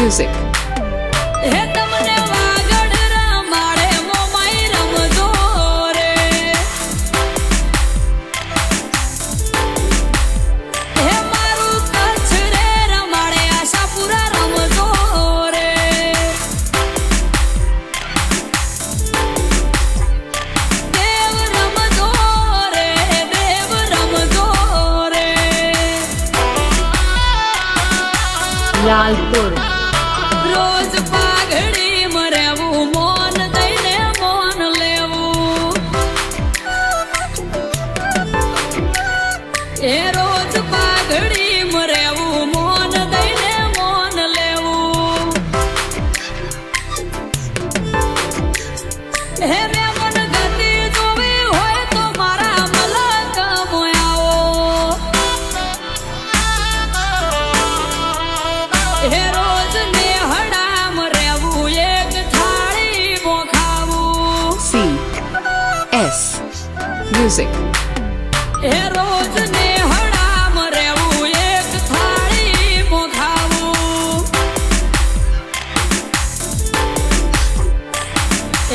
Music. હે તમને વાગડ રમાડે મોમાઈ રમજો રે, હે મારું કચ્છ રે રમાડે આશાપુરા રમજો રે, દેવ રમજો રે, દેવ રમજો રે, Lalpur. રોજ પાઘડી મરેવું મોન દઈને મોન લેવું, એ રોજ પાઘડી મરેવું મોન દઈને મોન લેવું, હે મેમન ગતિ જોવી હોય તો મારા મલક મોયાવો, હે રોજ ને હડામ રહેવું એક થાળી મોખાવું, C. S. Music. હે રોજ ને હડામ રહેવું એક થાળી મોખાવું,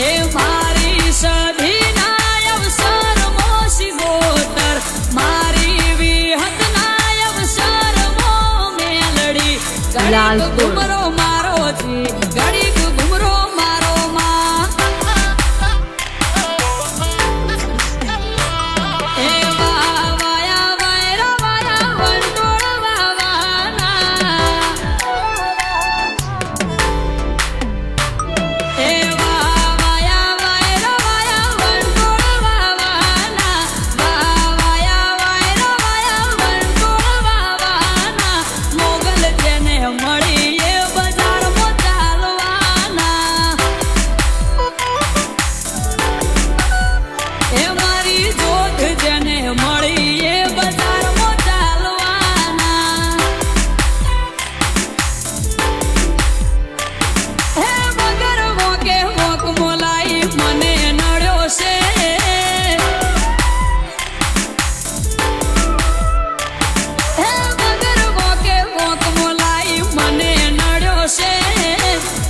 એ મારી સધીના અવસર મોસી ગોતર, મારી વિહતના અવસર મો મેલડી, ઘડીક ઘુમરો મારો જી, ઘડીક ઘુમરો મારો માં, એ વાયા વાયરા વાયા વંટોળ વાવાના, એ વાયા વાયરા વાયા વંટોળ વાવાના, વાયા વાયરા વાયા વંટોળ વાવાના, મોગલ જેને મળી એ બજારમાં ચાલવાના, એ મારી જોધ જેને મળી એ બજારમાં ચાલવાના, હે વગર વોકે વોક મોલાઈ મને નડ્યો છે, હે વગર વોકે વોક મોલાઈ મને નડ્યો છે,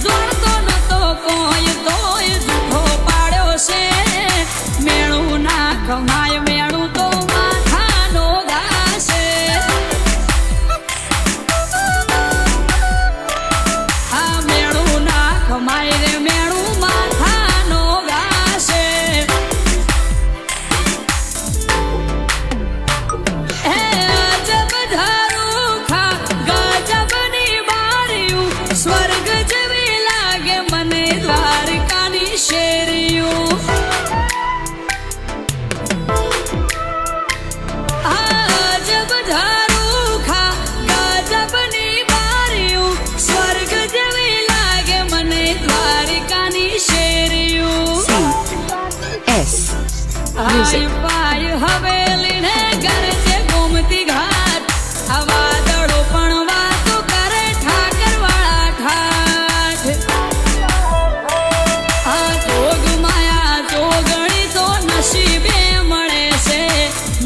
દોડતો નતો કોઈ તોય જૂઠો પાડ્યો છે, મેણું ના ખમાય મેણું તો માથાનો ઘાસે, આ મેણું ના ખમાય રે મેણું માથાનો ઘાસે, હે અજબ ઝારૂખા ગજબની બારીયું, સ્વર્ગ જેવી લાગે મને દ્વારકાની શેરીયું, અજબ ઝારૂખા ગજબની બારીયું, સ્વર્ગ જેવી લાગે મને દ્વારકાની શેરીયું, C. S. Music. આય પાય હવેલી ને ગરજે ગોમતી ઘાટ, આ વાદળો પણ વાતો કરે ઠાકર વાળા ઠાઠ, આ જોગ માયા જોગણી તો નસીબે મળે છે,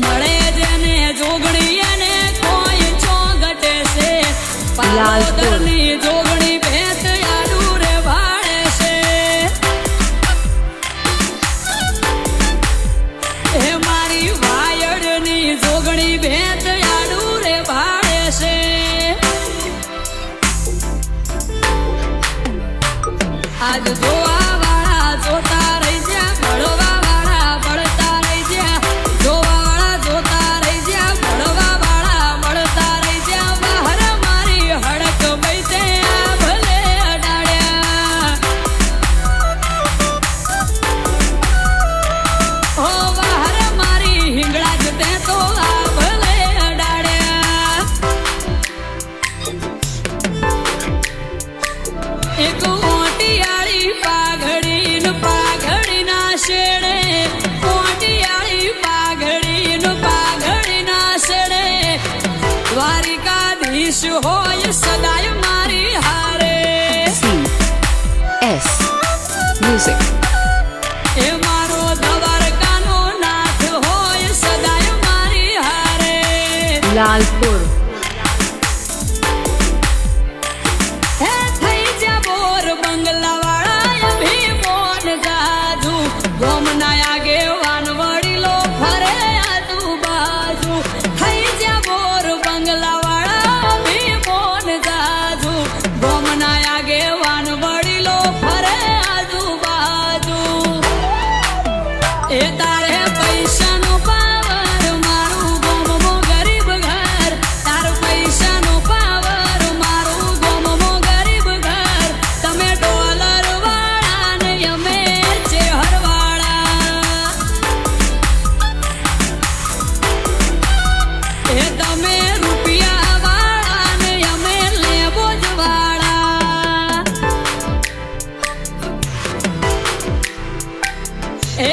મળે જેને જોગણી એને કોઈ ચોગટે છે, પાલોદરની જોગણી ભેત આડું રે ભાડે છે, હે મારી વાયડની જોગણી ભેત આડું રે ભાડે છે, આજ જોવા વાળા જોતા રહી જ્યાં, ભળવા વાળા ભળતા રહી જ્યાં, જોવા વાળા જોતા રહી જ્યાં, ભળવા વાળા ભળતા રહી જ્યાં, બહાર મારી હડક બૈતે આ ભલે અડાડ્યા, ઓ બહાર મારી હિંગળા જ તે તો આ ભલે અડાડ્યા, એક ઓટિયાળી પાઘડી ન પાઘડીના શેડે, ઓટિયાળી પાઘડી ન પાઘડીના શેડે, દ્વારિકાધીશ હોય સદાય મારી હારે, C. S. Music. એ મારો દ્વારકાનો નાથ હોય સદાય મારી હારે, Lalpur. હે એ તમે રૂપિયા વાળા ને અમે લેબો જ વાળા એ